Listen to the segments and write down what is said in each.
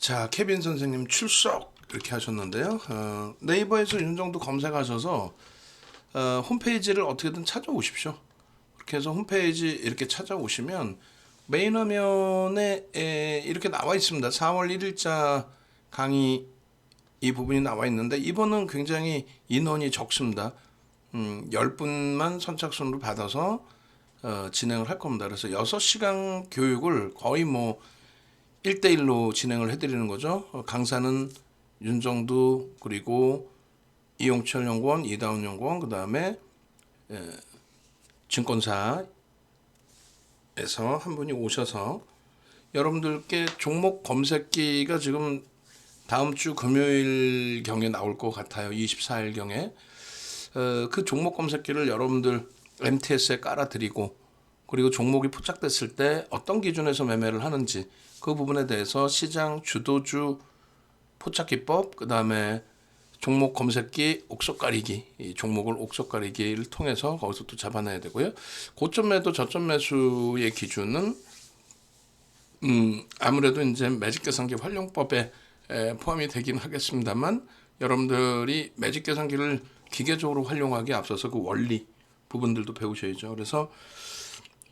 자, 케빈 선생님 출석 이렇게 하셨는데요. 네이버에서 윤정도 검색하셔서 홈페이지를 어떻게든 찾아오십시오. 그렇게 해서 홈페이지 이렇게 찾아오시면 메인 화면에 이렇게 나와 있습니다. 4월 1일자 강의 이 부분이 나와 있는데 이번은 굉장히 인원이 적습니다. 10분만 선착순으로 받아서 진행을 할 겁니다. 그래서 6시간 교육을 거의 뭐 1대1로 진행을 해드리는 거죠. 강사는 윤정두 그리고 이용철 연구원, 이다운 연구원, 그 다음에 증권사에서 한 분이 오셔서 여러분들께 종목 검색기가 지금 다음 주 금요일 경에 나올 것 같아요. 24일 경에 그 종목 검색기를 여러분들 MTS에 깔아드리고 그리고 종목이 포착됐을 때 어떤 기준에서 매매를 하는지 그 부분에 대해서 시장 주도주 포착기법 그 다음에 종목 검색기 옥석 가리기 이 종목을 옥석 가리기를 통해서 거기서 또 잡아내야 되고요. 고점 매도 저점 매수의 기준은 아무래도 이제 매직 계산기 활용법에 포함이 되긴 하겠습니다만 여러분들이 매직 계산기를 기계적으로 활용하기에 앞서서 그 원리 부분들도 배우셔야죠. 그래서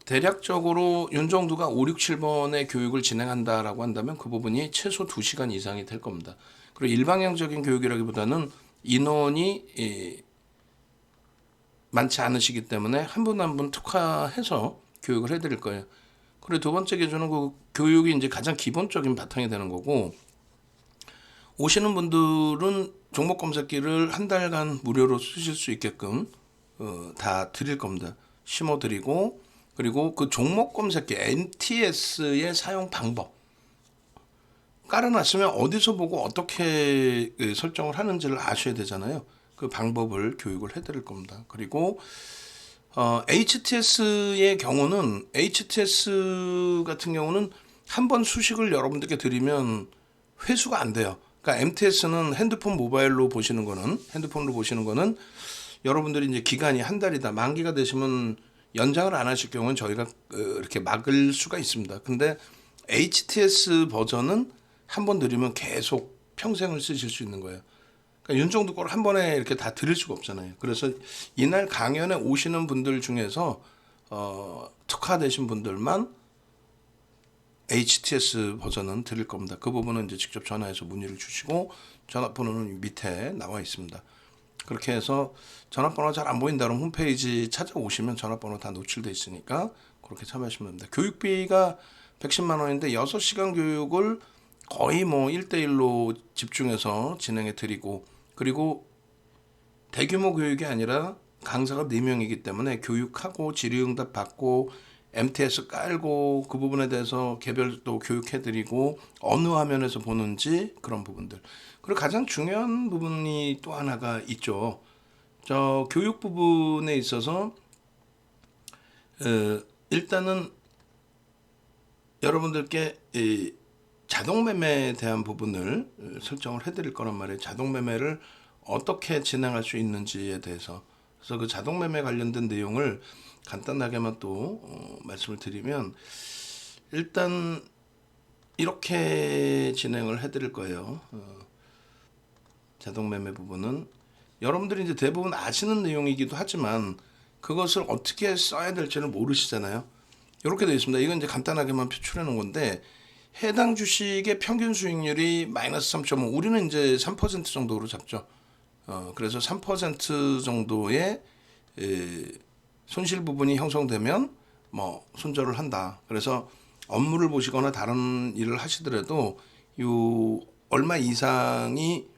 대략적으로 윤정두가 5, 6, 7번의 교육을 진행한다라고 한다면 그 부분이 최소 2시간 이상이 될 겁니다. 그리고 일방향적인 교육이라기보다는 인원이 많지 않으시기 때문에 한 분 한 분 특화해서 교육을 해드릴 거예요. 그리고 두 번째 기준은 그 교육이 이제 가장 기본적인 바탕이 되는 거고 오시는 분들은 종목 검색기를 한 달간 무료로 쓰실 수 있게끔 다 드릴 겁니다. 심어 드리고 그리고 그 종목 검색기 NTS의 사용 방법 깔아놨으면 어디서 보고 어떻게 설정을 하는지를 아셔야 되잖아요. 그 방법을 교육을 해드릴 겁니다. 그리고 HTS의 경우는 HTS 같은 경우는 한 번 수식을 여러분들께 드리면 회수가 안 돼요. 그러니까 MTS는 핸드폰으로 보시는 거는 여러분들이 이제 기간이 한 달이다 만기가 되시면 연장을 안 하실 경우는 저희가 이렇게 막을 수가 있습니다. 근데 HTS 버전은 한 번 드리면 계속 평생을 쓰실 수 있는 거예요. 그러니까 윤정두 거를 한 번에 이렇게 다 드릴 수가 없잖아요. 그래서 이날 강연에 오시는 분들 중에서 특화되신 분들만 HTS 버전은 드릴 겁니다. 그 부분은 이제 직접 전화해서 문의를 주시고 전화번호는 밑에 나와 있습니다. 그렇게 해서 전화번호 잘 안 보인다 그러면 홈페이지 찾아오시면 전화번호 다 노출돼 있으니까 그렇게 참여하시면 됩니다. 교육비가 110만 원인데 6시간 교육을 거의 뭐 1대1로 집중해서 진행해 드리고 그리고 대규모 교육이 아니라 강사가 4명이기 때문에 교육하고 질의응답 받고 MTS 깔고 그 부분에 대해서 개별 또 교육해 드리고 어느 화면에서 보는지 그런 부분들. 그리고 가장 중요한 부분이 또 하나가 있죠. 저 교육 부분에 있어서 일단은 여러분들께 이 자동 매매에 대한 부분을 설정을 해드릴 거란 말이에요. 자동 매매를 어떻게 진행할 수 있는지에 대해서. 그래서 그 자동 매매 관련된 내용을 간단하게만 또 말씀을 드리면 일단 이렇게 진행을 해드릴 거예요. 자동 매매 부분은 여러분들이 이제 대부분 아시는 내용이기도 하지만 그것을 어떻게 써야 될지를 모르시잖아요. 이렇게 되어 있습니다. 이건 이제 간단하게만 표출해 놓은 건데 해당 주식의 평균 수익률이 마이너스 3.5 우리는 이제 3% 정도로 잡죠. 그래서 3% 정도의 손실 부분이 형성되면 뭐 손절을 한다. 그래서 업무를 보시거나 다른 일을 하시더라도 요 얼마 이상이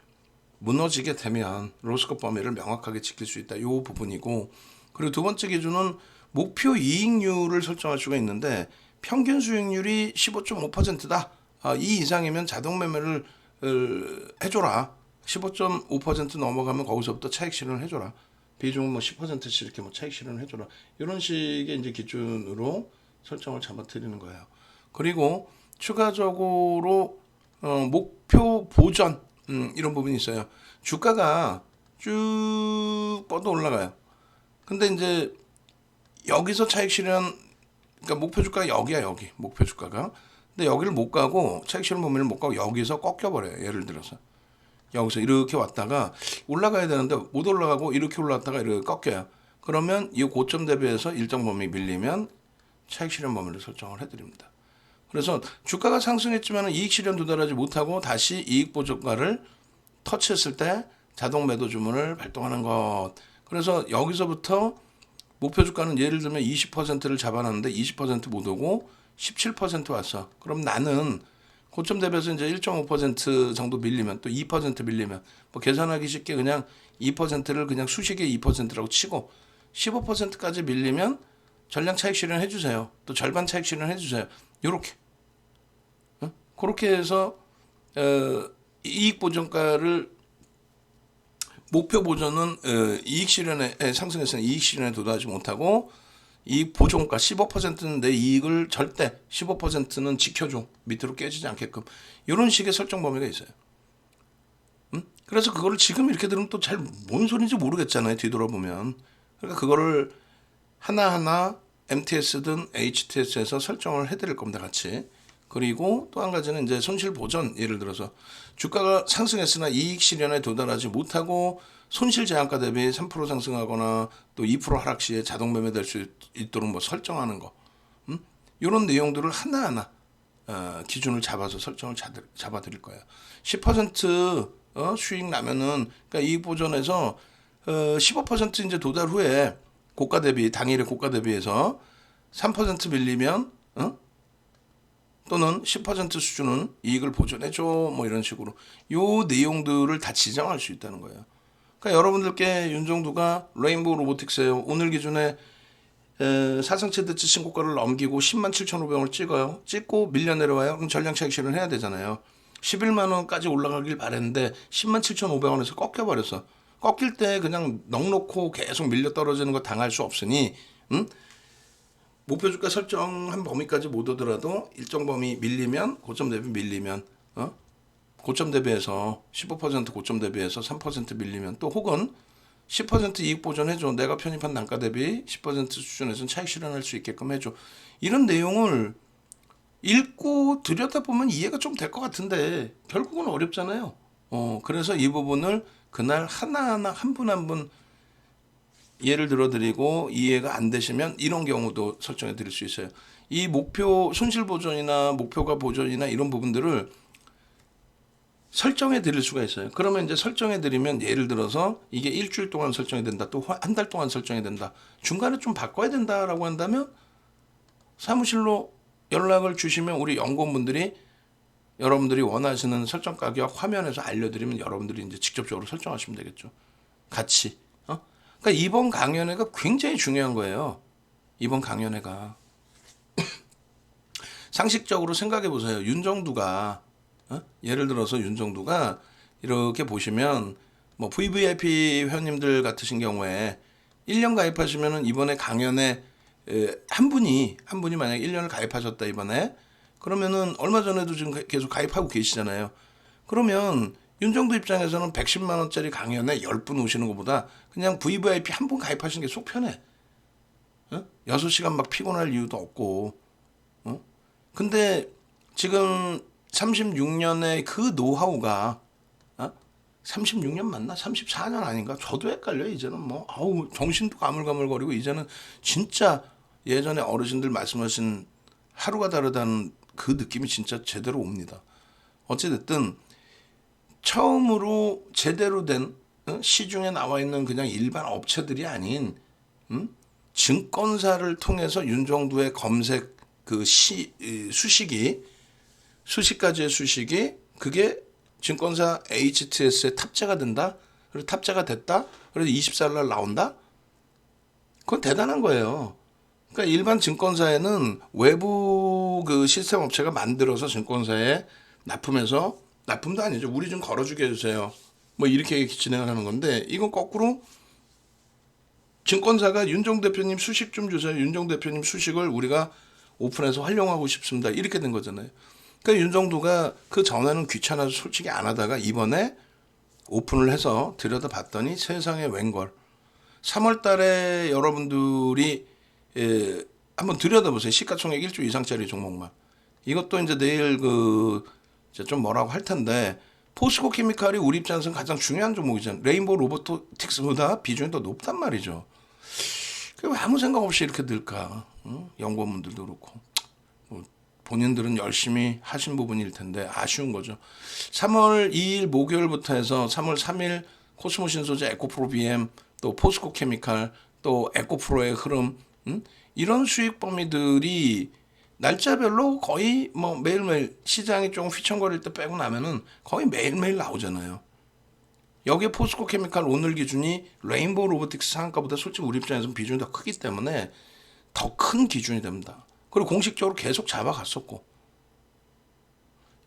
무너지게 되면 로스컷 범위를 명확하게 지킬 수 있다. 요 부분이고 그리고 두 번째 기준은 목표 이익률을 설정할 수가 있는데 평균 수익률이 15.5%다. 이 이상이면 자동 매매를 해줘라. 15.5% 넘어가면 거기서부터 차익 실현을 해줘라. 비중은 뭐 10%씩 이렇게 뭐 차익 실현을 해줘라. 이런 식의 이제 기준으로 설정을 잡아드리는 거예요. 그리고 추가적으로 목표 보전 이런 부분이 있어요. 주가가 쭉 뻗어 올라가요. 근데 이제 여기서 차익 실현 그러니까 목표 주가가 여기야 여기 목표 주가가 근데 여기를 못 가고 차익 실현 범위를 못 가고 여기서 꺾여버려요. 예를 들어서 여기서 이렇게 왔다가 올라가야 되는데 못 올라가고 이렇게 올라왔다가 이렇게 꺾여요. 그러면 이 고점 대비해서 일정 범위 밀리면 차익 실현 범위를 설정을 해드립니다. 그래서 주가가 상승했지만 이익 실현 도달하지 못하고 다시 이익 보정가를 터치했을 때 자동 매도 주문을 발동하는 것. 그래서 여기서부터 목표 주가는 예를 들면 20%를 잡아놨는데 20%못 오고 17% 왔어. 그럼 나는 고점 대비해서 이제 1.5% 정도 밀리면 또 2% 밀리면 뭐 계산하기 쉽게 그냥 2%를 그냥 수식의 2%라고 치고 15%까지 밀리면 전량 차익 실현 해주세요. 또 절반 차익 실현 해주세요. 요렇게 그렇게 해서 이익 보전가를 목표 보전은 이익 실현에 상승했으니 이익 실현에 도달하지 못하고 이익 보존가 15%는 내 이익을 절대 15%는 지켜줘. 밑으로 깨지지 않게끔. 이런 식의 설정 범위가 있어요. 그래서 그거를 지금 이렇게 들으면 또 잘 뭔 소리인지 모르겠잖아요. 뒤돌아보면. 그러니까 그거를 하나하나 MTS든 HTS에서 설정을 해드릴 겁니다. 같이. 그리고 또 한 가지는 이제 손실 보전. 예를 들어서 주가가 상승했으나 이익 실현에 도달하지 못하고 손실 제한가 대비 3% 상승하거나 또 2% 하락 시에 자동 매매될 수 있도록 뭐 설정하는 거. 이런 내용들을 하나하나 기준을 잡아서 설정을 잡아드릴 거예요. 10% 수익 나면은 그러니까 이익 보전에서 15% 이제 도달 후에 고가 대비 당일의 고가 대비해서 3% 밀리면 또는 10% 수준은 이익을 보존해줘 뭐 이런 식으로 요 내용들을 다 지정할 수 있다는 거예요. 그러니까 여러분들께 윤정두가 레인보우 로보틱스예요. 오늘 기준에 사상 최대치 신고가를 넘기고 107,500원을 찍어요. 찍고 밀려 내려와요. 그럼 전량 차익 실현을 해야 되잖아요. 11만 원까지 올라가길 바랬는데 107,500원에서 꺾여버렸어. 꺾일 때 그냥 넉놓고 계속 밀려 떨어지는 거 당할 수 없으니 목표 주가 설정한 범위까지 못 오더라도 일정 범위 밀리면 고점 대비 밀리면 고점 대비해서 15% 고점 대비해서 3% 밀리면 또 혹은 10% 이익 보전해줘. 내가 편입한 단가 대비 10% 수준에서는 차익 실현할 수 있게끔 해줘. 이런 내용을 읽고 들여다보면 이해가 좀 될 것 같은데 결국은 어렵잖아요. 그래서 이 부분을 그날 하나하나 한 분 한 분 예를 들어 드리고 이해가 안 되시면 이런 경우도 설정해 드릴 수 있어요. 이 목표 손실 보전이나 목표가 보전이나 이런 부분들을 설정해 드릴 수가 있어요. 그러면 이제 설정해 드리면 예를 들어서 이게 일주일 동안 설정이 된다. 또 한 달 동안 설정이 된다. 중간에 좀 바꿔야 된다라고 한다면 사무실로 연락을 주시면 우리 연구원분들이 여러분들이 원하시는 설정 가격 화면에서 알려드리면 여러분들이 이제 직접적으로 설정하시면 되겠죠. 같이. 그러니까 이번 강연회가 굉장히 중요한 거예요. 이번 강연회가. 상식적으로 생각해 보세요. 윤정두가 예를 들어서 윤정두가 이렇게 보시면 뭐 VVIP 회원님들 같으신 경우에 1년 가입하시면은 이번에 강연에 한 분이 만약에 1년을 가입하셨다 이번에 그러면은 얼마 전에도 지금 계속 가입하고 계시잖아요. 그러면 윤정두 입장에서는 110만 원짜리 강연에 10분 오시는 것보다 그냥 VVIP 한 분 가입하시는 게 속 편해. 6시간 막 피곤할 이유도 없고. 근데 지금 36년의 그 노하우가 36년 맞나? 34년 아닌가? 저도 헷갈려요. 이제는 뭐 아우 정신도 가물가물거리고 이제는 진짜 예전에 어르신들 말씀하신 하루가 다르다는 그 느낌이 진짜 제대로 옵니다. 어찌됐든 처음으로 제대로 된 시중에 나와 있는 그냥 일반 업체들이 아닌 증권사를 통해서 윤정두의 검색 그 수식까지의 수식이 그게 증권사 HTS에 탑재가 된다. 그리고 탑재가 됐다. 그래서 24일 나온다. 그건 대단한 거예요. 그러니까 일반 증권사에는 외부 그 시스템 업체가 만들어서 증권사에 납품해서 납품도 아니죠. 우리 좀 걸어주게 해주세요. 뭐 이렇게 진행을 하는 건데 이건 거꾸로 증권사가 윤정 대표님 수식 좀 주세요. 윤정 대표님 수식을 우리가 오픈해서 활용하고 싶습니다. 이렇게 된 거잖아요. 그러니까 윤정두가 그 전에는 귀찮아서 솔직히 안 하다가 이번에 오픈을 해서 들여다봤더니 세상에 웬걸. 3월 달에 여러분들이 한번 들여다보세요. 시가총액 1조 이상짜리 종목만. 이것도 이제 내일 이제 좀 뭐라고 할 텐데 포스코 케미칼이 우리 입장에서는 가장 중요한 종목이잖아요. 레인보우 로보틱스보다 비중이 더 높단 말이죠. 왜 아무 생각 없이 이렇게 늘까? 응? 연구원분들도 그렇고 뭐 본인들은 열심히 하신 부분일 텐데 아쉬운 거죠. 3월 2일 목요일부터 해서 3월 3일 코스모 신소재, 에코프로 BM, 또 포스코 케미칼, 또 에코프로의 흐름, 이런 수익 범위들이 날짜별로 거의 뭐 매일매일 시장이 좀 휘청거릴 때 빼고 나면은 거의 매일매일 나오잖아요. 여기에 포스코 케미칼 오늘 기준이 레인보우 로보틱스 상한가보다 솔직히 우리 입장에서는 비중이 더 크기 때문에 더 큰 기준이 됩니다. 그리고 공식적으로 계속 잡아갔었고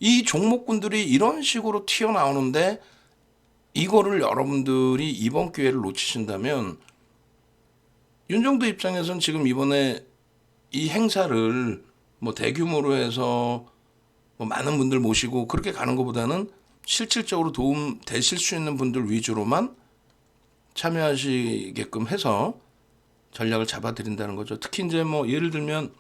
이 종목군들이 이런 식으로 튀어나오는데 이거를 여러분들이 이번 기회를 놓치신다면 윤정도 입장에서는 지금 이번에 이 행사를 뭐 대규모로 해서 뭐 많은 분들 모시고 그렇게 가는 것보다는 실질적으로 도움 되실 수 있는 분들 위주로만 참여하시게끔 해서 전략을 잡아드린다는 거죠. 특히 이제 뭐 예를 들면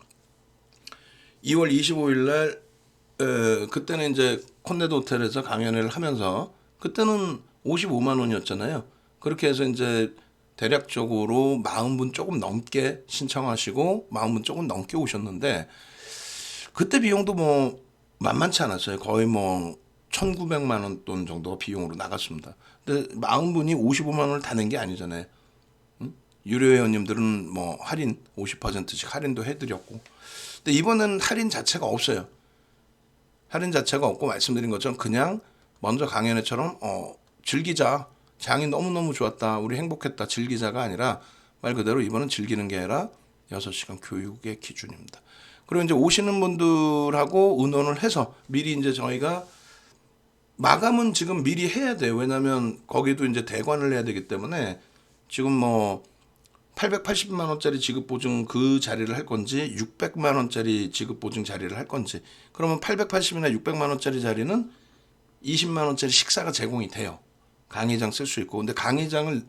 2월 25일 날 그때는 이제 콘네도 호텔에서 강연회를 하면서 그때는 55만 원이었잖아요. 그렇게 해서 이제 대략적으로 40분 조금 넘게 신청하시고 40분 조금 넘게 오셨는데 그때 비용도 뭐 만만치 않았어요. 거의 뭐 1,900만 원 돈 정도 비용으로 나갔습니다. 근데 40분이 55만 원을 다 낸 게 아니잖아요. 유료 회원님들은 뭐 할인 50%씩 할인도 해드렸고 근데 이번에는 할인 자체가 없어요. 할인 자체가 없고 말씀드린 것처럼 그냥 먼저 강연회처럼 즐기자. 장이 너무너무 좋았다. 우리 행복했다. 즐기자가 아니라 말 그대로 이번은 즐기는 게 아니라 6시간 교육의 기준입니다. 그리고 이제 오시는 분들하고 의논을 해서 미리 이제 저희가 마감은 지금 미리 해야 돼요. 왜냐하면 거기도 이제 대관을 해야 되기 때문에 지금 뭐 880만 원짜리 지급 보증 그 자리를 할 건지 600만 원짜리 지급 보증 자리를 할 건지 그러면 880이나 600만 원짜리 자리는 20만 원짜리 식사가 제공이 돼요. 강의장 쓸 수 있고 근데 강의장을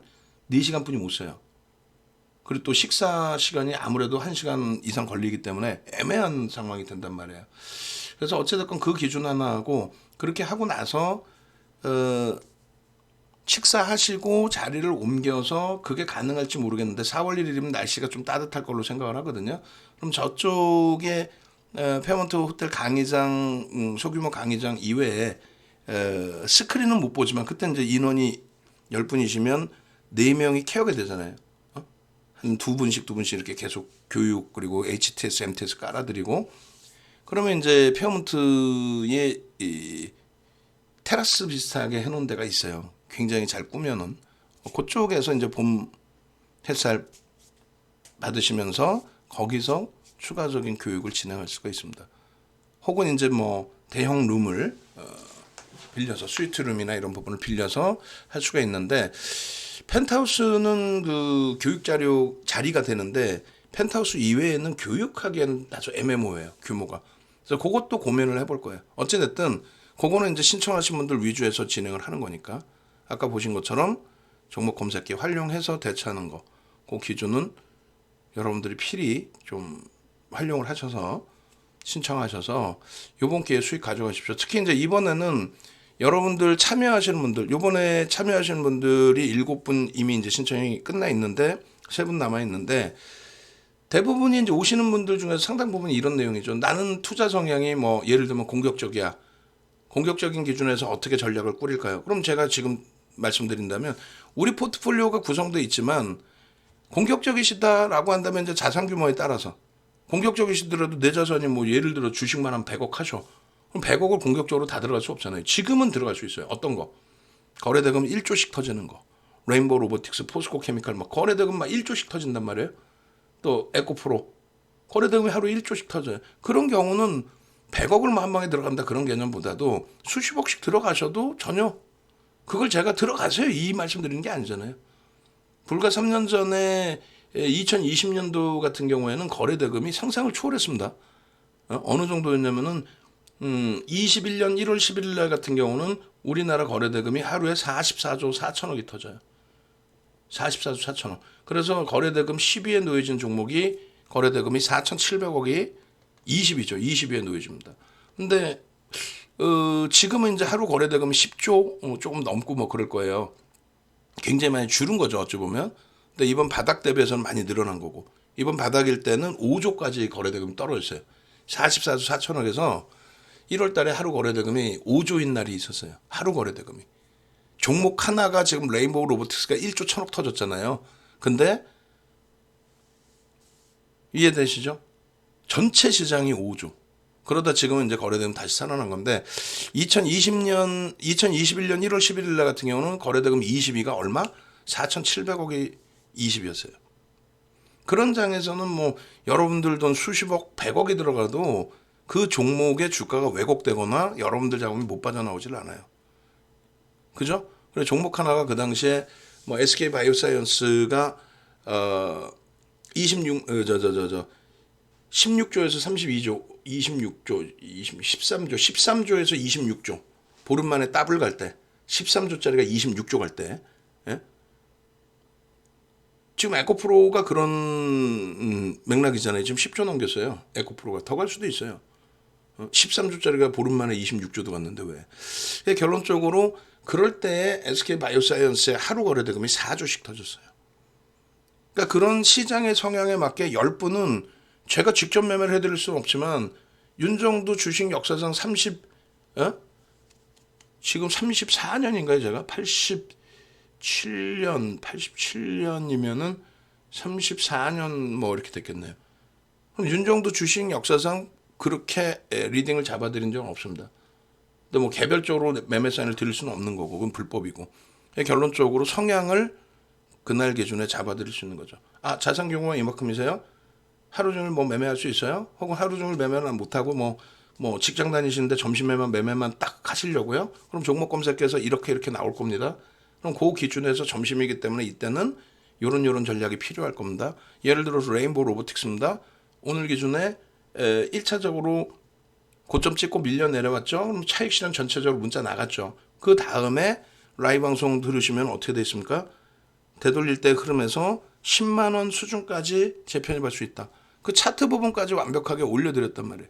4시간뿐이 못 써요. 그리고 또 식사 시간이 아무래도 1시간 이상 걸리기 때문에 애매한 상황이 된단 말이에요. 그래서 어찌됐건 그 기준 하나 하고 그렇게 하고 나서 식사하시고 자리를 옮겨서 그게 가능할지 모르겠는데 4월 1일이면 날씨가 좀 따뜻할 걸로 생각을 하거든요. 그럼 저쪽에 페어먼트 호텔 강의장 소규모 강의장 이외에 스크린은 못 보지만 그때 이제 인원이 10분이시면 4명이 케어가 되잖아요. 한 2분씩 이렇게 계속 교육 그리고 HTS, MTS 깔아드리고 그러면 이제 페어먼트에 테라스 비슷하게 해놓은 데가 있어요. 굉장히 잘 꾸며놓은 그쪽에서 이제 봄 햇살 받으시면서 거기서 추가적인 교육을 진행할 수가 있습니다. 혹은 이제 뭐 대형 룸을 빌려서 스위트룸이나 이런 부분을 빌려서 할 수가 있는데 펜트하우스는 그 교육 자료 자리가 되는데 펜트하우스 이외에는 교육하기에는 아주 애매모호해요. 규모가. 그래서 그것도 고민을 해볼 거예요. 어찌됐든 그거는 이제 신청하신 분들 위주에서 진행을 하는 거니까 아까 보신 것처럼 종목 검색기 활용해서 대처하는 거 그 기준은 여러분들이 필히 좀 활용을 하셔서 신청하셔서 이번 기회에 수익 가져가십시오. 특히 이제 이번에는 여러분들 참여하시는 분들, 요번에 참여하시는 분들이 7분 이미 이제 신청이 끝나 있는데 3분 남아 있는데 대부분이 이제 오시는 분들 중에서 상당 부분이 이런 내용이죠. 나는 투자 성향이 뭐 예를 들면 공격적이야. 공격적인 기준에서 어떻게 전략을 꾸릴까요? 그럼 제가 지금 말씀드린다면 우리 포트폴리오가 구성되어 있지만 공격적이시다라고 한다면 이제 자산 규모에 따라서 공격적이시더라도 내 자산이 뭐 예를 들어 주식만 한 100억 하셔. 그럼 100억을 공격적으로 다 들어갈 수 없잖아요. 지금은 들어갈 수 있어요. 어떤 거? 거래대금 1조씩 터지는 거. 레인보우 로보틱스, 포스코 케미칼 막 거래대금 막 1조씩 터진단 말이에요. 또 에코프로 거래대금이 하루 1조씩 터져요. 그런 경우는 100억을 한 방에 들어간다 그런 개념보다도 수십억씩 들어가셔도 전혀 그걸 제가 들어가세요 이 말씀드리는 게 아니잖아요. 불과 3년 전에 2020년도 같은 경우에는 거래대금이 상상을 초월했습니다. 어느 정도였냐면은 21년 1월 11일 날 같은 경우는 우리나라 거래대금이 하루에 44조 4천억이 터져요. 44조 4천억. 그래서 거래대금 10위에 놓여진 종목이 거래대금이 4,700억이 20이죠. 20에 놓여집니다. 근데 지금은 이제 하루 거래대금이 10조 조금 넘고 뭐 그럴 거예요. 굉장히 많이 줄은 거죠. 어찌 보면. 근데 이번 바닥 대비해서는 많이 늘어난 거고, 이번 바닥일 때는 5조까지 거래대금이 떨어졌어요. 44조 4천억에서 1월 달에 하루 거래대금이 5조인 날이 있었어요. 하루 거래대금이. 종목 하나가 지금 레인보우 로보틱스가 1조 1천억 터졌잖아요. 근데 이해되시죠? 전체 시장이 5조. 그러다 지금은 이제 거래대금 다시 살아난 건데 2021년 1월 11일 날 같은 경우는 거래대금 22가 얼마? 4,700억이 20이었어요. 그런 장에서는 뭐 여러분들 돈 수십억, 100억이 들어가도 그 종목의 주가가 왜곡되거나 여러분들 자금이 못 빠져나오질 않아요. 그죠? 그래서 종목 하나가 그 당시에 뭐 SK 바이오사이언스가 16조에서 32조, 26조, 13조에서 26조. 보름 만에 더블 갈 때, 13조짜리가 26조 갈 때, 예? 지금 에코프로가 그런 맥락이잖아요. 지금 10조 넘겼어요. 에코프로가 더 갈 수도 있어요. 13조짜리가 보름 만에 26조도 갔는데 왜? 결론적으로 그럴 때 SK 바이오사이언스의 하루 거래대금이 4조씩 터졌어요. 그러니까 그런 시장의 성향에 맞게 10분은 제가 직접 매매를 해드릴 수는 없지만 윤정도 주식 역사상 지금 34년인가요? 제가 87년이면은 34년 뭐 이렇게 됐겠네요. 그럼 윤정도 주식 역사상 그렇게 리딩을 잡아드린 적은 없습니다. 근데 뭐 개별적으로 매매 사인을 드릴 수는 없는 거고 그건 불법이고, 결론적으로 성향을 그날 기준에 잡아드릴 수 있는 거죠. 아, 자산 규모가 이만큼이세요? 하루 종일 뭐 매매할 수 있어요? 혹은 하루 종일 매매는 못하고 뭐 직장 다니시는데 점심 매매만 딱 하시려고요? 그럼 종목 검색해서 이렇게 나올 겁니다. 그럼 그 기준에서 점심이기 때문에 이때는 요런 전략이 필요할 겁니다. 예를 들어서 레인보우 로보틱스입니다. 오늘 기준에 1차적으로 고점 찍고 밀려 내려왔죠. 그럼 차익 실현 전체적으로 문자 나갔죠. 그 다음에 라이브 방송 들으시면 어떻게 돼 있습니까? 되돌릴 때 흐름에서 10만 원 수준까지 재편입할 수 있다. 그 차트 부분까지 완벽하게 올려드렸단 말이에요.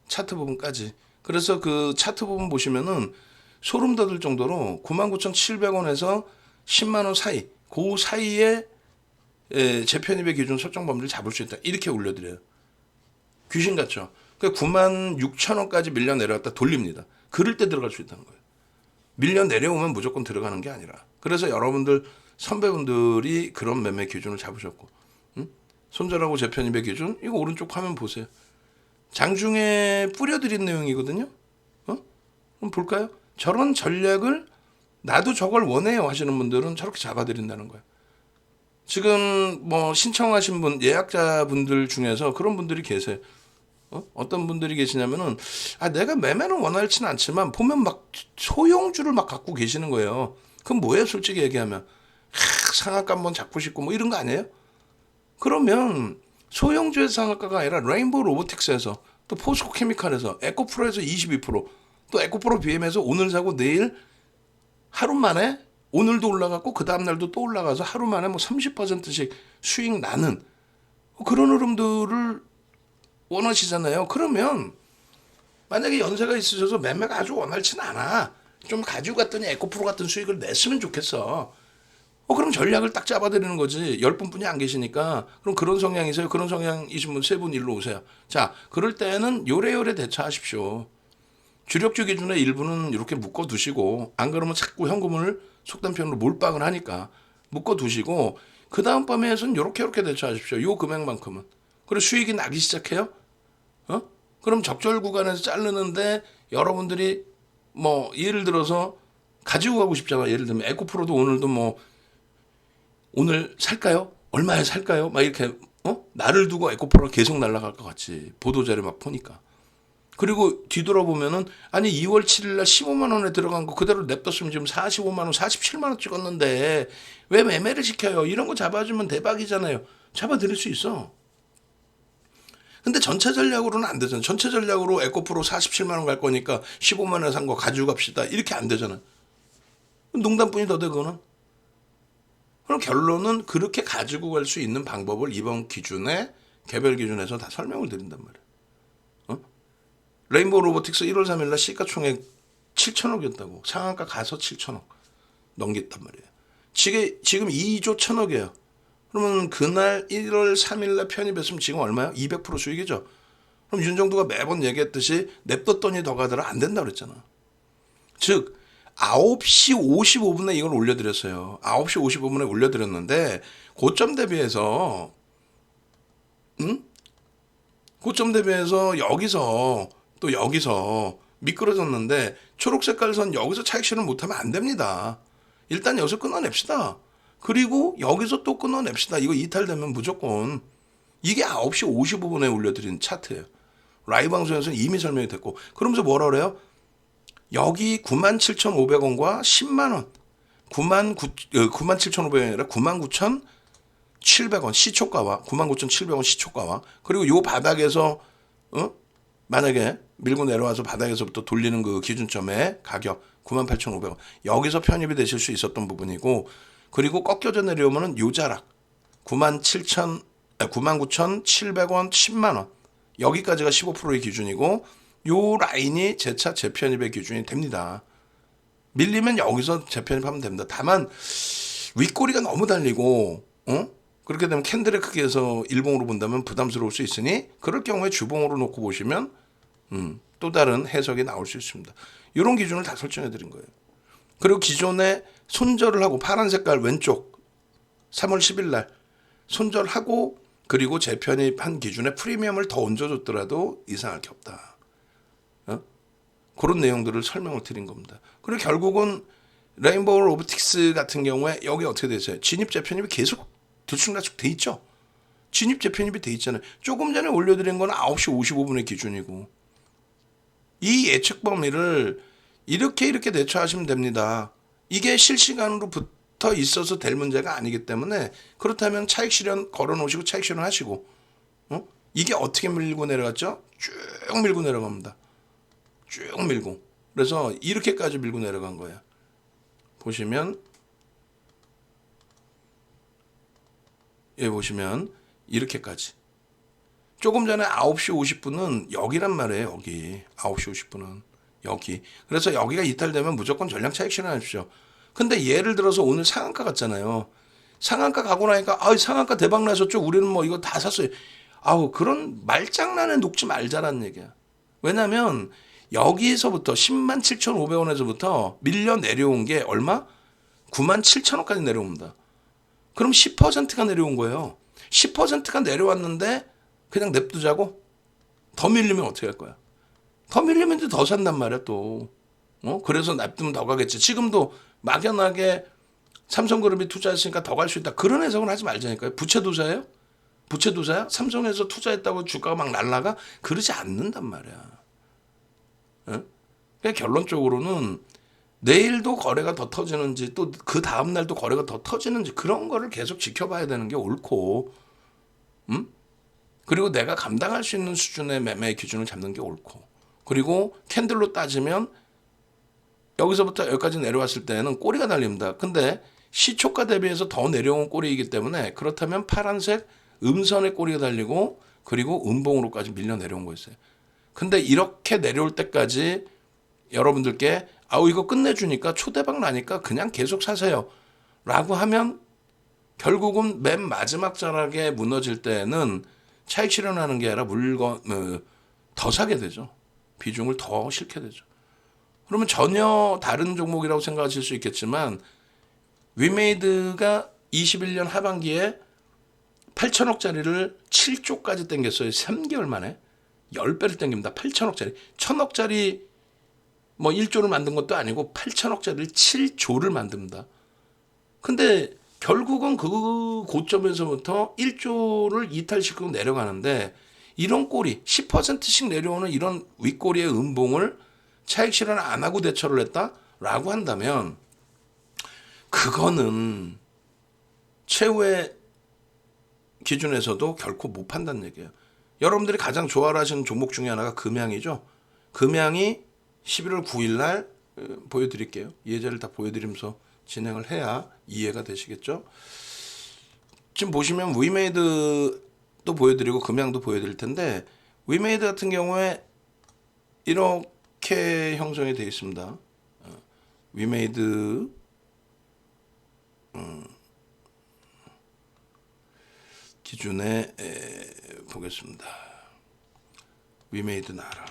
차트 부분까지. 그래서 그 차트 부분 보시면은 소름 돋을 정도로 99,700원에서 10만 원 사이, 그 사이에 재편입의 기준 설정 범위를 잡을 수 있다. 이렇게 올려드려요. 귀신 같죠. 그 96,000원까지 밀려 내려갔다 돌립니다. 그럴 때 들어갈 수 있다는 거예요. 밀려 내려오면 무조건 들어가는 게 아니라. 그래서 여러분들 선배분들이 그런 매매 기준을 잡으셨고, 손절하고 재편입의 기준, 이거 오른쪽 화면 보세요. 장중에 뿌려드린 내용이거든요. 그럼 볼까요? 저런 전략을 나도 저걸 원해요 하시는 분들은 저렇게 잡아드린다는 거예요. 지금 뭐 신청하신 분, 예약자분들 중에서 그런 분들이 계세요. 어떤 분들이 계시냐면은, 내가 매매는 원하지는 않지만 보면 막 소형주를 막 갖고 계시는 거예요. 그럼 뭐예요, 솔직히 얘기하면? 상한가 한번 잡고 싶고 뭐 이런 거 아니에요? 그러면 소형주의 상한가가 아니라 레인보우 로보틱스에서, 또 포스코 케미칼에서, 에코프로에서 22%, 또 에코프로 BM에서 오늘 사고 내일 하루 만에, 오늘도 올라갔고 그 다음날도 또 올라가서 하루 만에 뭐 30%씩 수익 나는 그런 흐름들을 원하시잖아요. 그러면 만약에 연세가 있으셔서 매매가 아주 원활치는 않아, 좀 가지고 갔더니 에코프로 같은 수익을 냈으면 좋겠어. 그럼 전략을 딱 잡아드리는 거지. 10분뿐이 안 계시니까. 그럼 그런 성향이세요? 그런 성향이신 분 3분 일로 오세요. 자, 그럴 때는 요래요래 대처하십시오. 주력주 기준에 일부는 이렇게 묶어두시고, 안 그러면 자꾸 현금을 속된 편으로 몰빵을 하니까 묶어두시고, 그 다음 밤에서는 요렇게 대처하십시오. 요 금액만큼은. 그리고 수익이 나기 시작해요? 그럼 적절 구간에서 자르는데 여러분들이 뭐 예를 들어서 가지고 가고 싶잖아. 예를 들면 에코프로도 오늘도 뭐 오늘 살까요? 얼마에 살까요? 막 이렇게 나를 두고 에코프로가 계속 날아갈 것 같지. 보도자료 막 보니까. 그리고 뒤돌아보면은 2월 7일 날 15만 원에 들어간 거 그대로 냅뒀으면 지금 45만 원, 47만 원 찍었는데 왜 매매를 시켜요? 이런 거 잡아주면 대박이잖아요. 잡아드릴 수 있어. 근데 전체 전략으로는 안 되잖아. 전체 전략으로 에코프로 47만 원 갈 거니까 15만 원에 산 거 가지고 갑시다. 이렇게 안 되잖아. 농담뿐이 더 되거는. 그럼 결론은 그렇게 가지고 갈 수 있는 방법을 이번 기준에, 개별 기준에서 다 설명을 드린단 말이에요. 레인보우 로보틱스 1월 3일 날 시가총액 7천억이었다고. 상한가 가서 7천억 넘겼단 말이에요. 지금 2조 1천억이에요. 그러면 그날 1월 3일 날 편입했으면 지금 얼마야? 200% 수익이죠. 그럼 윤정도가 매번 얘기했듯이 냅뒀더니 더 가더라. 안 된다 그랬잖아. 즉 9시 55분에 이걸 올려드렸어요. 9시 55분에 올려드렸는데 고점 대비해서 고점 대비해서 여기서 또 여기서 미끄러졌는데 초록 색깔 선 여기서 차익 실현 못하면 안 됩니다. 일단 여기서 끊어냅시다. 그리고 여기서 또 끊어냅시다. 이거 이탈되면 무조건 이게 9시 55분에 올려드린 차트예요. 라이브 방송에서는 이미 설명이 됐고 그러면서 뭐라 그래요? 여기 97,500원과 10만원 97,500원이 아니라 99,700원 시초가와 99,700원 시초가와 그리고 요 바닥에서 만약에 밀고 내려와서 바닥에서부터 돌리는 그 기준점의 가격 98,500원 여기서 편입이 되실 수 있었던 부분이고 그리고 꺾여져 내려오면은 요 자락 99,700원 10만원 여기까지가 15%의 기준이고 요 라인이 재차 재편입의 기준이 됩니다. 밀리면 여기서 재편입하면 됩니다. 다만 윗꼬리가 너무 달리고 그렇게 되면 캔들의 크기에서 일봉으로 본다면 부담스러울 수 있으니 그럴 경우에 주봉으로 놓고 보시면 또 다른 해석이 나올 수 있습니다. 이런 기준을 다 설정해 드린 거예요. 그리고 기존에 손절을 하고 파란 색깔 왼쪽 3월 10일 날 손절하고 그리고 재편입한 기준에 프리미엄을 더 얹어줬더라도 이상할 게 없다. 그런 내용들을 설명을 드린 겁니다. 그리고 결국은 레인보우 로보틱스 같은 경우에 여기 어떻게 되세요? 진입 재편입이 계속 들쑥날쑥 돼 있죠. 진입 재편입이 돼 있잖아요. 조금 전에 올려드린 건 9시 55분의 기준이고 이 예측 범위를 이렇게 대처하시면 됩니다. 이게 실시간으로 붙어 있어서 될 문제가 아니기 때문에 그렇다면 차익 실현 걸어놓으시고 차익 실현 하시고 이게 어떻게 밀고 내려갔죠? 쭉 밀고 내려갑니다. 쭉 밀고 그래서 이렇게까지 밀고 내려간 거예요. 보시면 여기 보시면 이렇게까지 조금 전에 9시 50분은 여기란 말이에요. 여기 9시 50분은 여기 그래서 여기가 이탈되면 무조건 전량 차익 실현하십시오. 근데 예를 들어서 오늘 상한가 갔잖아요. 상한가 가고 나니까 상한가 대박 나셨죠. 우리는 뭐 이거 다 샀어요. 그런 말장난에 녹지 말자라는 얘기야. 왜냐면 여기서부터 107,500원에서부터 밀려 내려온 게 얼마? 97,000원까지 내려옵니다. 그럼 10%가 내려온 거예요. 10%가 내려왔는데 그냥 냅두자고? 더 밀리면 어떻게 할 거야? 더 밀리면 더 산단 말이야 또. 그래서 냅두면 더 가겠지. 지금도 막연하게 삼성그룹이 투자했으니까 더 갈 수 있다. 그런 해석은 하지 말자니까요. 부채도사예요? 부채도사야? 삼성에서 투자했다고 주가가 막 날라가? 그러지 않는단 말이야. 그러니까 결론적으로는 내일도 거래가 더 터지는지 또 그 다음날도 거래가 더 터지는지 그런 거를 계속 지켜봐야 되는 게 옳고 그리고 내가 감당할 수 있는 수준의 매매 기준을 잡는 게 옳고 그리고 캔들로 따지면 여기서부터 여기까지 내려왔을 때는 꼬리가 달립니다. 근데 시초가 대비해서 더 내려온 꼬리이기 때문에 그렇다면 파란색 음선의 꼬리가 달리고 그리고 음봉으로까지 밀려 내려온 거였어요. 근데 이렇게 내려올 때까지 여러분들께 이거 끝내주니까 초대박 나니까 그냥 계속 사세요 라고 하면 결국은 맨 마지막 자락에 무너질 때는 차익 실현하는 게 아니라 물건 더 사게 되죠. 비중을 더 실게 되죠. 그러면 전혀 다른 종목이라고 생각하실 수 있겠지만 위메이드가 21년 하반기에 8천억짜리를 7조까지 땡겼어요. 3개월 만에 10배를 땡깁니다. 8천억짜리 1,000억짜리 뭐 1조를 만든 것도 아니고 8천억짜리를 7조를 만듭니다. 근데 결국은 그 고점에서부터 1조를 이탈시키고 내려가는데 이런 꼬리 10%씩 내려오는 이런 윗꼬리의 음봉을 차익 실현 안 하고 대처를 했다라고 한다면 그거는 최후의 기준에서도 결코 못 판다는 얘기예요. 여러분들이 가장 좋아하시는 종목 중에 하나가 금양이죠. 금양이 11월 9일 날 보여드릴게요. 예제를 다 보여드리면서 진행을 해야 이해가 되시겠죠. 지금 보시면 위메이드도 보여드리고 금양도 보여드릴 텐데 위메이드 같은 경우에 이렇게 형성이 되어 있습니다. 위메이드 기준에 보겠습니다. 위메이드 나라.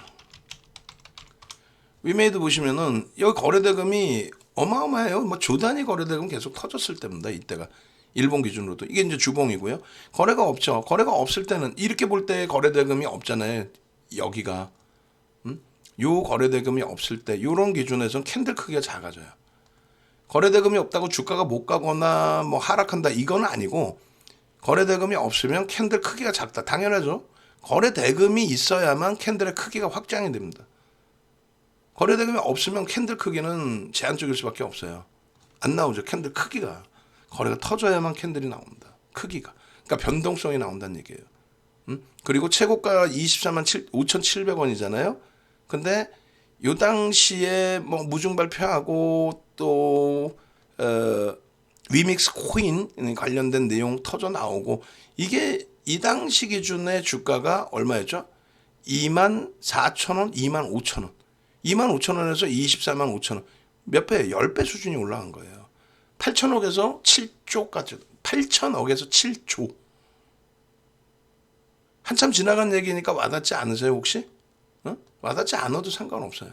위메이드 보시면은 여기 거래대금이 어마어마해요. 뭐 조단위 거래대금 계속 터졌을 때입니다. 이때가 일본 기준으로도 이게 이제 주봉이고요. 거래가 없죠. 거래가 없을 때는 이렇게 볼 때 거래대금이 없잖아요. 여기가 요 거래대금이 없을 때 요런 기준에서는 캔들 크기가 작아져요. 거래대금이 없다고 주가가 못 가거나 뭐 하락한다 이건 아니고 거래대금이 없으면 캔들 크기가 작다. 당연하죠. 거래대금이 있어야만 캔들의 크기가 확장이 됩니다. 거래대금이 없으면 캔들 크기는 제한적일 수밖에 없어요. 안 나오죠. 캔들 크기가. 거래가 터져야만 캔들이 나옵니다. 크기가. 그러니까 변동성이 나온다는 얘기예요. 그리고 최고가 24만 5,700원이잖아요. 근데 요 당시에 뭐 무중 발표하고 또 위믹스 코인 관련된 내용 터져 나오고 이게 이 당시 기준의 주가가 얼마였죠? 24,000원, 25,000원. 25,000원에서 24만 5천원. 몇 배? 10배 수준이 올라간 거예요. 8천억에서 7조까지. 8천억에서 7조. 한참 지나간 얘기니까 와닿지 않으세요 혹시? 어? 와닿지 않아도 상관없어요.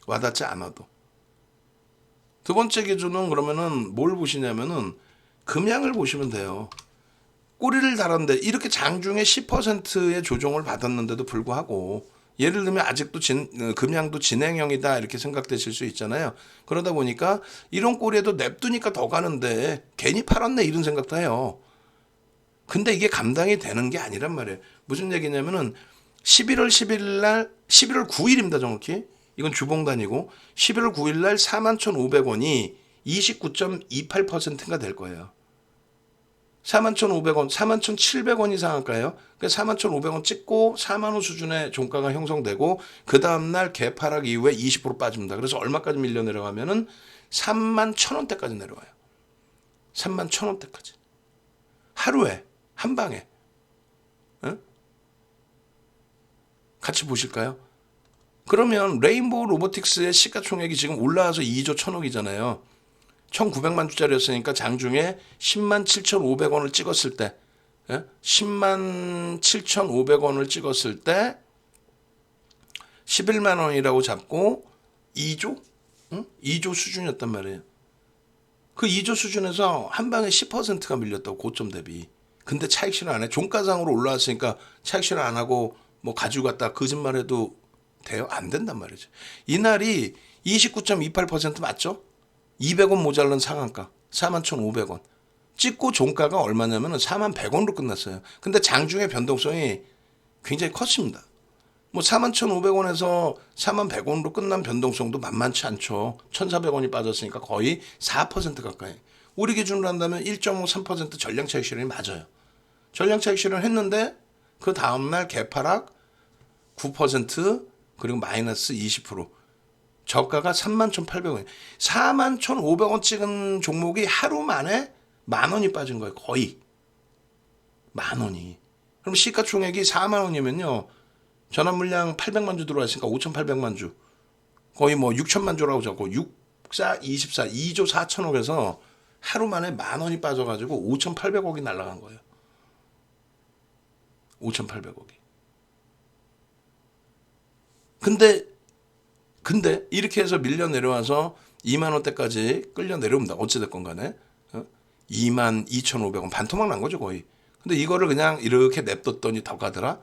와닿지 않아도. 두 번째 기준은 그러면은 뭘 보시냐면은 금양을 보시면 돼요. 꼬리를 달았는데 이렇게 장중에 10%의 조정을 받았는데도 불구하고 예를 들면 아직도 금양도 진행형이다 이렇게 생각되실 수 있잖아요. 그러다 보니까 이런 꼬리에도 냅두니까 더 가는데 괜히 팔았네 이런 생각도 해요. 근데 이게 감당이 되는 게 아니란 말이에요. 무슨 얘기냐면은 11월 10일 날 11월 9일입니다 정확히. 이건 주봉단이고 11월 9일 날 41,500원이 29.28%가 될 거예요. 41,500원, 41,700원 이상 할까요? 41,500원 찍고 4만 원 수준의 종가가 형성되고 그 다음날 개파락 이후에 20% 빠집니다. 그래서 얼마까지 밀려 내려가면은 31,000원대까지 내려와요. 31,000원대까지. 하루에 한 방에. 응? 같이 보실까요? 그러면 레인보우 로보틱스의 시가총액이 지금 올라와서 2조 1,000억이잖아요. 1,900만 주짜리였으니까 장중에 10만 7,500원을 찍었을 때 10만 7,500원을 찍었을 때 11만 원이라고 잡고 2조? 2조 수준이었단 말이에요. 그 2조 수준에서 한 방에 10%가 밀렸다고 고점 대비. 근데 차익 실현 안 해. 종가상으로 올라왔으니까 차익 실현 안 하고 뭐 가지고 갔다 거짓말해도 돼요? 안 된단 말이죠. 이날이 29.28% 맞죠? 200원 모자란 상한가 41,500원 찍고 종가가 얼마냐면 41,100원으로 끝났어요. 근데 장중의 변동성이 굉장히 컸습니다. 뭐 41,500원에서 41,100원으로 끝난 변동성도 만만치 않죠. 1,400원이 빠졌으니까 거의 4% 가까이. 우리 기준으로 한다면 1.53% 전량 차익 실현이 맞아요. 전량 차익 실현 했는데 그 다음날 개파락 9% 그리고 마이너스 20%. 저가가 31,800원. 41,500원 찍은 종목이 하루 만에 10,000원이 빠진 거예요. 거의. 10,000원이. 그럼 시가총액이 4만 원이면요. 전환 물량 800만 주 들어왔으니까 5,800만 주. 거의 뭐 6천만 주라고 적고 6, 4, 24, 2조 4천억에서 하루 만에 10,000원이 빠져가지고 5,800억이 날아간 거예요. 5,800억이. 근데 이렇게 해서 밀려 내려와서 2만 원대까지 끌려 내려옵니다. 어찌됐건 간에. 22,500원 반토막 난 거죠 거의. 근데 이거를 그냥 이렇게 냅뒀더니 더 가더라.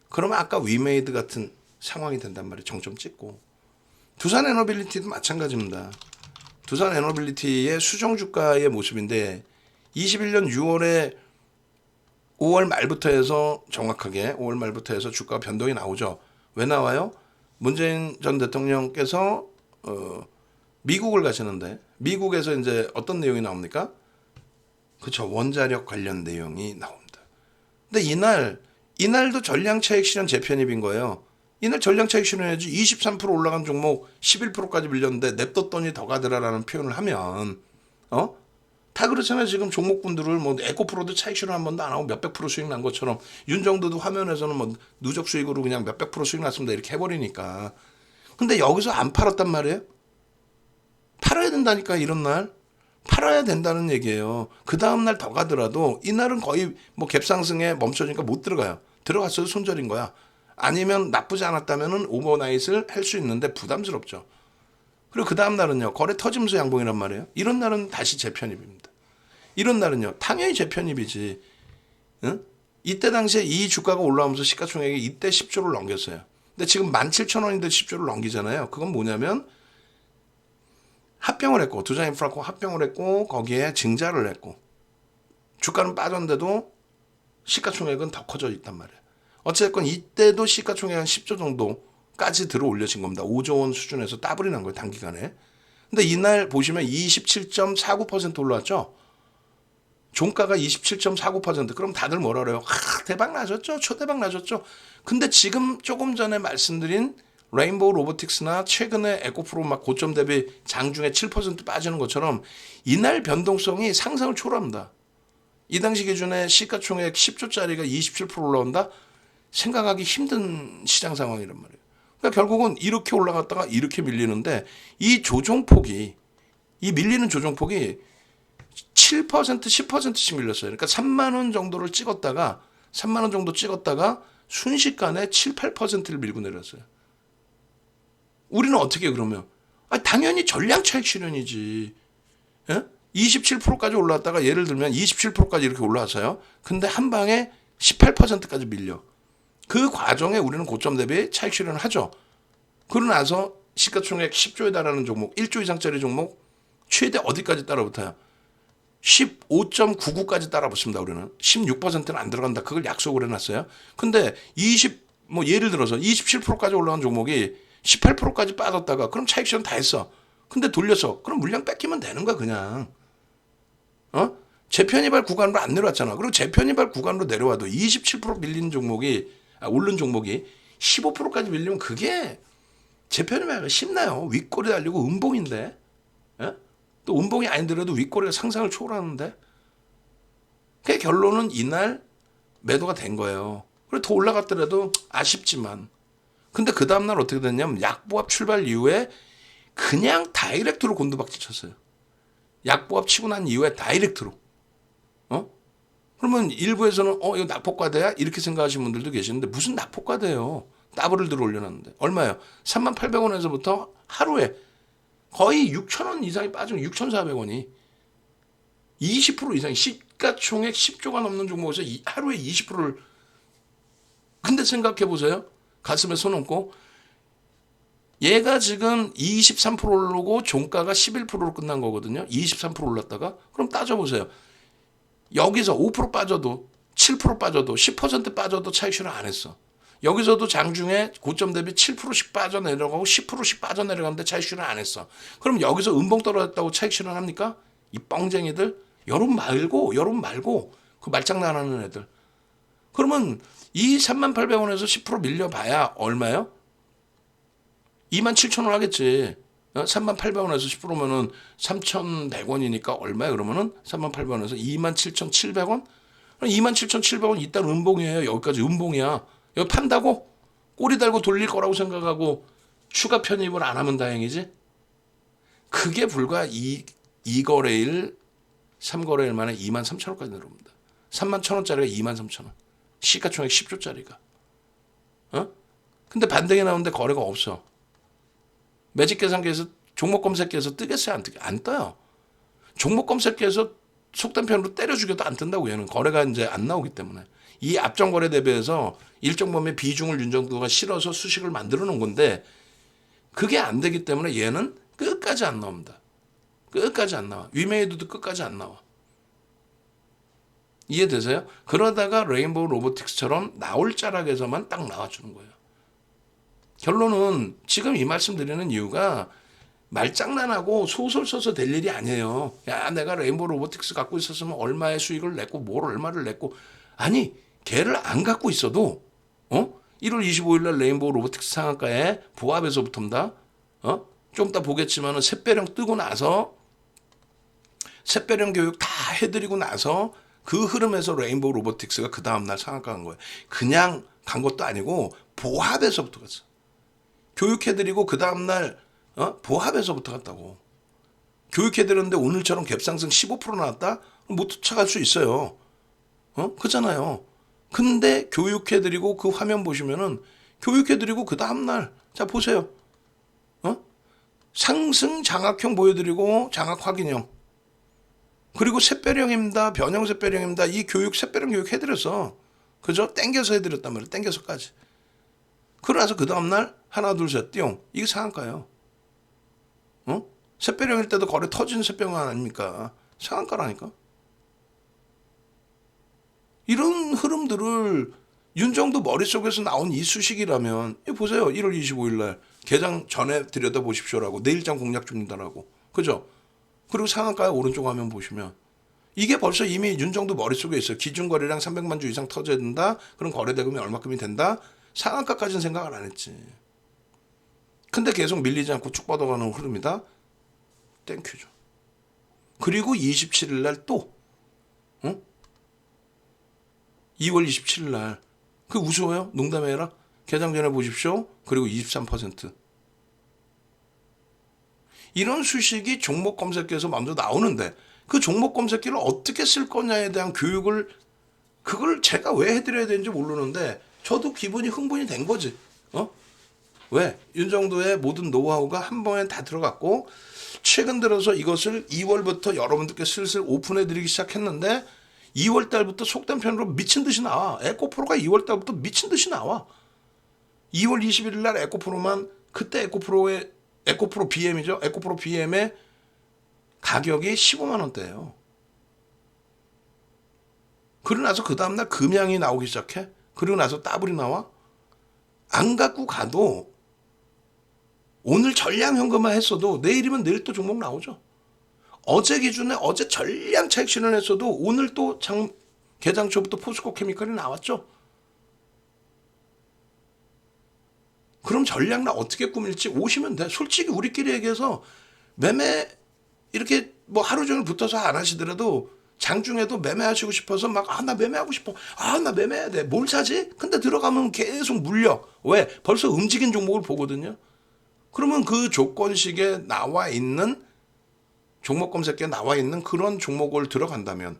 그러면 아까 위메이드 같은 상황이 된단 말이에요. 정점 찍고. 두산 에너빌리티도 마찬가지입니다. 두산 에너빌리티의 수정주가의 모습인데 21년 6월에 5월 말부터 해서 정확하게 5월 말부터 해서 주가 변동이 나오죠. 왜 나와요? 문재인 전 대통령께서 미국을 가시는데 미국에서 이제 어떤 내용이 나옵니까? 그렇죠. 원자력 관련 내용이 나옵니다. 근데 이날도 전량 차익 실현 재편입인 거예요. 이날 전량 차익 실현해야지 23% 올라간 종목 11%까지 밀렸는데 냅뒀더니 더 가더라라는 표현을 하면 다 그렇잖아요. 지금 종목분들을 뭐 에코프로도 차익 실현 한 번도 안 하고 몇백 프로 수익 난 것처럼 윤정도도 화면에서는 뭐 누적 수익으로 그냥 몇백 프로 수익 났습니다 이렇게 해버리니까. 근데 여기서 안 팔았단 말이에요. 팔아야 된다니까. 이런 날 팔아야 된다는 얘기예요. 그 다음날 더 가더라도 이날은 거의 뭐 갭상승에 멈춰지니까 못 들어가요. 들어갔어도 손절인 거야. 아니면 나쁘지 않았다면 오버나잇을 할 수 있는데 부담스럽죠. 그리고 그 다음날은요. 거래 터지면서 양봉이란 말이에요. 이런 날은 다시 재편입입니다. 이런 날은요. 당연히 재편입이지. 응? 이때 당시에 이 주가가 올라오면서 시가총액이 이때 10조를 넘겼어요. 근데 지금 17,000원인데 10조를 넘기잖아요. 그건 뭐냐면 합병을 했고 두산인프라코 합병을 했고 거기에 증자를 했고 주가는 빠졌는데도 시가총액은 더 커져 있단 말이에요. 어쨌든 이때도 시가총액 한 10조 정도까지 들어 올려진 겁니다. 5조 원 수준에서 따블이 난 거예요. 단기간에. 근데 이날 보시면 27.49% 올라왔죠. 종가가 27.49%. 그럼 다들 뭐라 그래요? 대박 나셨죠? 초대박 나셨죠? 근데 지금 조금 전에 말씀드린 레인보우 로보틱스나 최근에 에코프로 막 고점 대비 장중에 7% 빠지는 것처럼 이날 변동성이 상상을 초월합니다. 이 당시 기준에 시가총액 10조짜리가 27% 올라온다? 생각하기 힘든 시장 상황이란 말이에요. 그러니까 결국은 이렇게 올라갔다가 이렇게 밀리는데 이 조정폭이, 이 밀리는 조정폭이 7%, 10%씩 밀렸어요. 그러니까 3만 원 정도를 찍었다가 3만 원 정도 찍었다가 순식간에 7, 8%를 밀고 내렸어요. 우리는 어떻게 그러면? 당연히 전량 차익 실현이지. 예? 27%까지 올라왔다가 예를 들면 27%까지 이렇게 올라왔어요. 근데 한 방에 18%까지 밀려. 그 과정에 우리는 고점 대비 차익 실현을 하죠. 그러고 나서 시가총액 10조에 달하는 종목, 1조 이상짜리 종목 최대 어디까지 따라붙어요? 15.99까지 따라붙습니다. 우리는 16%는 안 들어간다. 그걸 약속을 해놨어요. 근데 뭐 예를 들어서 27%까지 올라간 종목이 18%까지 빠졌다가 그럼 차익 실현 다 했어. 근데 돌려서 그럼 물량 뺏기면 되는 거야 그냥. 재편입할 구간으로 안 내려왔잖아. 그리고 재편입할 구간으로 내려와도 27% 밀리는 종목이 오른 종목이 15%까지 밀리면 그게 재편입하기가 쉽나요? 윗골이 달리고 음봉인데. 예? 또 음봉이 아니더라도 윗골이가 상상을 초월하는데. 그 결론은 이날 매도가 된 거예요. 그리고 더 올라갔더라도 아쉽지만. 근데 그 다음날 어떻게 됐냐면 약보합 출발 이후에 그냥 다이렉트로 곤두박질 쳤어요. 약보합 치고 난 이후에 다이렉트로. 그러면 일부에서는 이거 낙폭과대야? 이렇게 생각하시는 분들도 계시는데 무슨 낙폭과대예요. 따블을 들어 올려놨는데. 얼마예요? 38,000원에서부터 하루에 거의 6,000원 이상이 빠지면 6,400원이 20% 이상 시가총액 10조가 넘는 종목에서 하루에 20%를 근데 생각해 보세요. 가슴에 손 얹고 얘가 지금 23% 오르고 종가가 11%로 끝난 거거든요. 23% 올랐다가 그럼 따져보세요. 여기서 5% 빠져도 7% 빠져도 10% 빠져도 차익 실현 안 했어. 여기서도 장중에 고점 대비 7%씩 빠져내려가고 10%씩 빠져내려가는데 차익 실현 안 했어. 그럼 여기서 음봉 떨어졌다고 차익 실현합니까? 이 뻥쟁이들. 여러분 말고 그 말장난하는 애들. 그러면 이 38,000원에서 10% 밀려봐야 얼마요? 27,000원 하겠지. 38,000원에서 10%면은 3,100원이니까 얼마야 그러면은 38,000원에서 27,700원? 27,700원 일단 음봉이에요. 여기까지 음봉이야. 여기 판다고? 꼬리 달고 돌릴 거라고 생각하고 추가 편입을 안 하면 다행이지. 그게 불과 2거래일, 3거래일 만에 23,000원까지 내려옵니다. 31,000원짜리가 23,000원. 시가총액 10조짜리가. 근데 반등이 나오는데 거래가 없어. 매직 계산기에서 종목 검색기에서 뜨겠어요? 안 떠요. 종목 검색기에서 속단편으로 때려 죽여도 안 뜬다고 얘는. 거래가 이제 안 나오기 때문에. 이 앞전 거래 대비해서 일정 범위의 비중을 윤정도가 실어서 수식을 만들어 놓은 건데 그게 안 되기 때문에 얘는 끝까지 안 나옵니다. 끝까지 안 나와. 위메이드도 끝까지 안 나와. 이해되세요? 그러다가 레인보우 로보틱스처럼 나올 자락에서만 딱 나와주는 거예요. 결론은 지금 이 말씀 드리는 이유가 말장난하고 소설 써서 될 일이 아니에요. 야, 내가 레인보우 로보틱스 갖고 있었으면 얼마의 수익을 냈고 뭘 얼마를 냈고. 아니, 걔를 안 갖고 있어도 1월 25일 날 레인보우 로보틱스 상한가에 보합에서부터입니다. 좀 이따 보겠지만은 샛배령 뜨고 나서 샛별형 교육 다 해드리고 나서 그 흐름에서 레인보우 로보틱스가 그 다음날 상한가 간 거예요. 그냥 간 것도 아니고 보합에서부터 갔어. 교육해드리고 그 다음날 보합에서부터 갔다고. 교육해드렸는데 오늘처럼 갭상승 15% 나왔다? 못 쫓아갈 수 있어요. 그잖아요. 근데 교육해드리고 그 화면 보시면은 교육해드리고 그 다음날 자 보세요. 상승 장악형 보여드리고 장악 확인형. 그리고 샛별형입니다. 변형 샛별형입니다. 이 교육 샛별형 교육 해드렸어. 그죠? 땡겨서 해드렸단 말이에요. 땡겨서까지. 그러나서 그 다음날 하나 둘 셋 띠용. 이게 상한가예요. 샛별형일 때도 거래 터지는 샛별형 아닙니까? 상한가라니까. 이런 흐름들을 윤정도 머릿속에서 나온 이 수식이라면 이거 보세요. 1월 25일 날 개장 전에 들여다보십시오라고 내일장 공략 줍니다라고. 그죠? 그리고 상한가에 오른쪽 화면 보시면 이게 벌써 이미 윤정도 머릿속에 있어요. 기준거래량 300만 주 이상 터져야 된다. 그럼 거래대금이 얼마큼이 된다. 상한가까지는 생각을 안 했지. 근데 계속 밀리지 않고 쭉 뻗어가는 흐름이다. 땡큐죠. 그리고 27일 날 또 2월 27일 날 그 우스워요? 농담해라. 개장 전에 보십시오. 그리고 23%. 이런 수식이 종목 검색기에서 먼저 나오는데 그 종목 검색기를 어떻게 쓸 거냐에 대한 교육을 그걸 제가 왜 해드려야 되는지 모르는데 저도 기분이 흥분이 된 거지. 왜? 윤정도의 모든 노하우가 한 번에 다 들어갔고 최근 들어서 이것을 2월부터 여러분들께 슬슬 오픈해드리기 시작했는데 2월 달부터 속된 편으로 미친 듯이 나와. 에코프로가 2월 달부터 미친 듯이 나와. 2월 21일 날 에코프로만 그때 에코프로 BM이죠. 에코프로 BM의 가격이 15만 원대예요. 그러고 나서 그 다음날 금양이 나오기 시작해. 그리고 나서 더블이 나와. 안 갖고 가도 오늘 전량 현금화 했어도 내일이면 내일 또 종목 나오죠. 어제 기준에 어제 전량 차익 실현했어도 오늘 또 개장 초부터 포스코 케미칼이 나왔죠. 그럼 전략나 어떻게 꾸밀지 오시면 돼. 솔직히 우리끼리 얘기해서 매매 이렇게 뭐 하루 종일 붙어서 안 하시더라도 장중에도 매매하시고 싶어서 막 나 매매하고 싶어. 나 매매해야 돼. 뭘 사지? 근데 들어가면 계속 물려. 왜? 벌써 움직인 종목을 보거든요. 그러면 그 조건식에 나와 있는 종목 검색기에 나와 있는 그런 종목을 들어간다면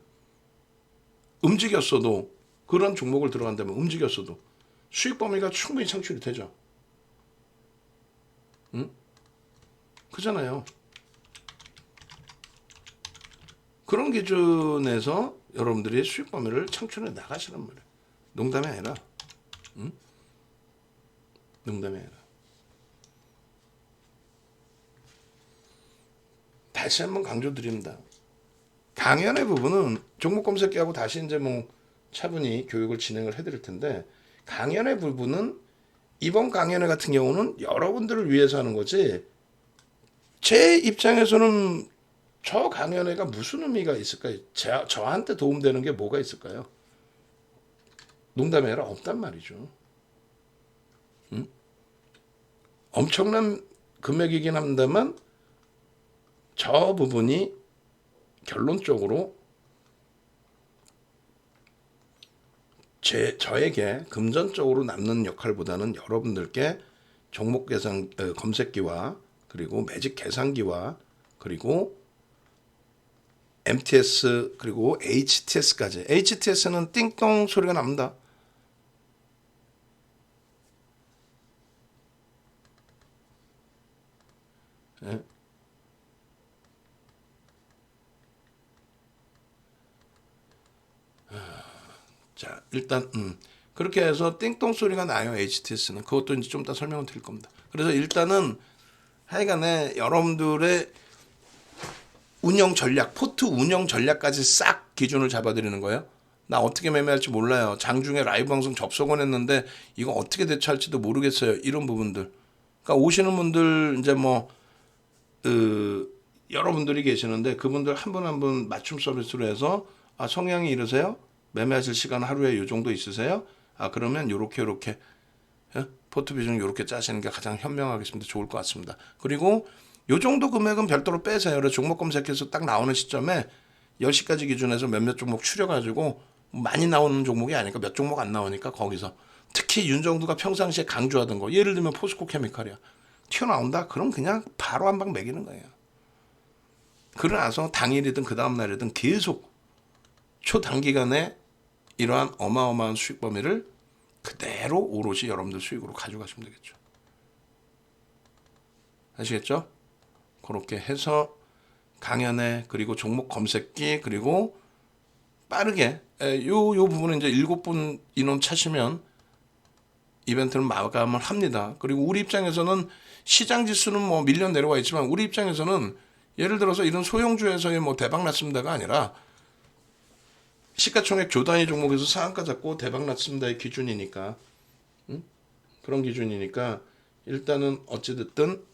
움직였어도 그런 종목을 들어간다면 움직였어도 수익 범위가 충분히 창출이 되죠. 응? 그잖아요. 그런 기준에서 여러분들이 수익 범위를 창출해 나가시란 말이에요. 농담이 아니라. 응? 농담이 아니라. 다시 한번 강조드립니다. 강연의 부분은 종목 검색기하고 다시 이제 뭐 차분히 교육을 진행을 해드릴 텐데 강연의 부분은 이번 강연회 같은 경우는 여러분들을 위해서 하는 거지 제 입장에서는 저 강연회가 무슨 의미가 있을까요? 저한테 도움되는 게 뭐가 있을까요? 농담이 아니라 없단 말이죠. 응? 엄청난 금액이긴 합니다만 저 부분이 결론적으로 저에게 금전적으로 남는 역할보다는 여러분들께 종목 계산 검색기와 그리고 매직 계산기와 그리고 MTS 그리고 HTS까지. HTS는 띵동 소리가 납니다. 네. 자, 일단 그렇게 해서 띵동 소리가 나요. HTS는. 그것도 이제 좀 이따 설명을 드릴 겁니다. 그래서 일단은 하여간에 여러분들의 운영 전략, 포트 운영 전략까지 싹 기준을 잡아드리는 거예요. 나 어떻게 매매할지 몰라요. 장중에 라이브 방송 접속은 했는데 이거 어떻게 대처할지도 모르겠어요. 이런 부분들. 그러니까 오시는 분들 이제 뭐 여러분들이 계시는데 그분들 한 분 한 분 맞춤 서비스로 해서 성향이 이러세요? 매매하실 시간 하루에 이 정도 있으세요? 그러면 요렇게 포트 비중 요렇게 짜시는 게 가장 현명하겠습니다. 좋을 것 같습니다. 그리고 요 정도 금액은 별도로 빼세요. 그래서 종목 검색해서 딱 나오는 시점에 10시까지 기준해서 몇몇 종목 추려가지고 많이 나오는 종목이 아니니까 몇 종목 안 나오니까 거기서 특히 윤정두가 평상시에 강조하던 거 예를 들면 포스코 케미칼이야. 튀어나온다? 그럼 그냥 바로 한 방 매기는 거예요. 그러나서 당일이든 그 다음날이든 계속 초단기간에 이러한 어마어마한 수익 범위를 그대로 오롯이 여러분들 수익으로 가져가시면 되겠죠. 아시겠죠? 그렇게 해서 강연회 그리고 종목 검색기 그리고 빠르게 요 부분은 이제 7분 인원 차시면 이벤트는 마감을 합니다. 그리고 우리 입장에서는 시장 지수는 뭐 밀려 내려와 있지만 우리 입장에서는 예를 들어서 이런 소형주에서의 뭐 대박 났습니다가 아니라 시가총액 조 단위 종목에서 상한가 잡고 대박 났습니다의 기준이니까 그런 기준이니까 일단은 어찌됐든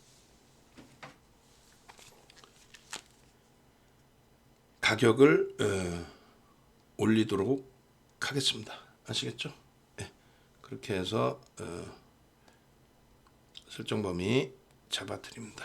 가격을 올리도록 하겠습니다. 아시겠죠? 네. 그렇게 해서 설정 범위 잡아드립니다.